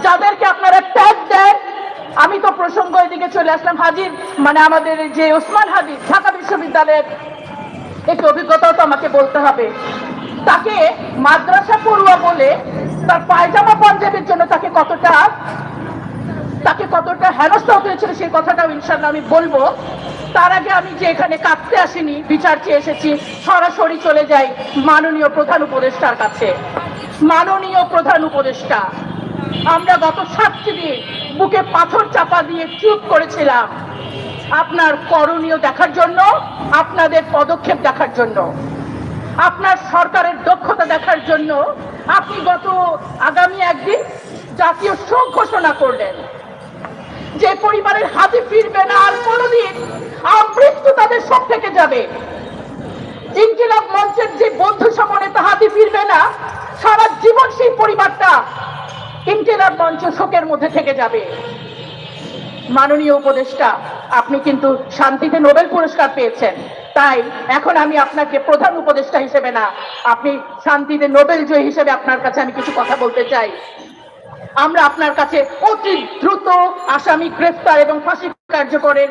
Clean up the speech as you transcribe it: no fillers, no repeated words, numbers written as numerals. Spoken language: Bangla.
যাদেরকে আপনারা ট্যাগ দেন। আমি তো প্রসঙ্গ এদিকে চলে আসলাম, হাজির মানে আমাদের যে ওসমান হাদিস ঢাকা বিশ্ববিদ্যালয়ের একটি অভিজ্ঞতাও তো আমাকে বলতে হবে। তাকে মাদ্রাসা পড়ুয়া বলে তার পায়জামা পাঞ্জাবির জন্য তাকে কতটা হেনস্থা হতে হয়েছিল সেই কথাটাও ইনশাআল্লাহ আমি বলবো। তার আগে আমি যে এখানে কাঁদতে আসিনি, বিচার চেয়ে এসেছি, সরাসরি চলে যাই মাননীয় প্রধান উপদেষ্টার কাছে। মাননীয় প্রধান উপদেষ্টা, আমরা গত 7 দিন বুকে পাথর চাপা দিয়ে চুপ করেছিলাম আপনার করণীয় দেখার জন্য, আপনাদের পদক্ষেপ দেখার জন্য, আপনার সরকারের দক্ষতা দেখার জন্য। আপনি গত আগামী একদিন জাতীয় শোক ঘোষণা করলেন। যে পরিবারের হাতে ফিরবে না আর কোনোদিন, আমৃত্যু তাদের শোক থেকে যাবে। ইনকিলাব মঞ্চের যে বন্ধু সমনেতা হাতে ফিরবে না, সারা জীবন সেই পরিবারটা ইনকিলাব মঞ্চ শোকের মধ্যে থেকে যাবে। মাননীয় উপদেষ্টা, আপনি কিন্তু শান্তিতে নোবেল পুরস্কার পেয়েছেন, তাই এখন আমি আপনাকে প্রধান উপদেষ্টা হিসেবে না, আপনি শান্তিতে নোবেল জয়ী হিসেবে আপনার কাছে আমি কিছু কথা বলতে চাই। আমরা আপনার কাছে অতি দ্রুত আসামি গ্রেফতার এবং ফাঁসি কার্যকরের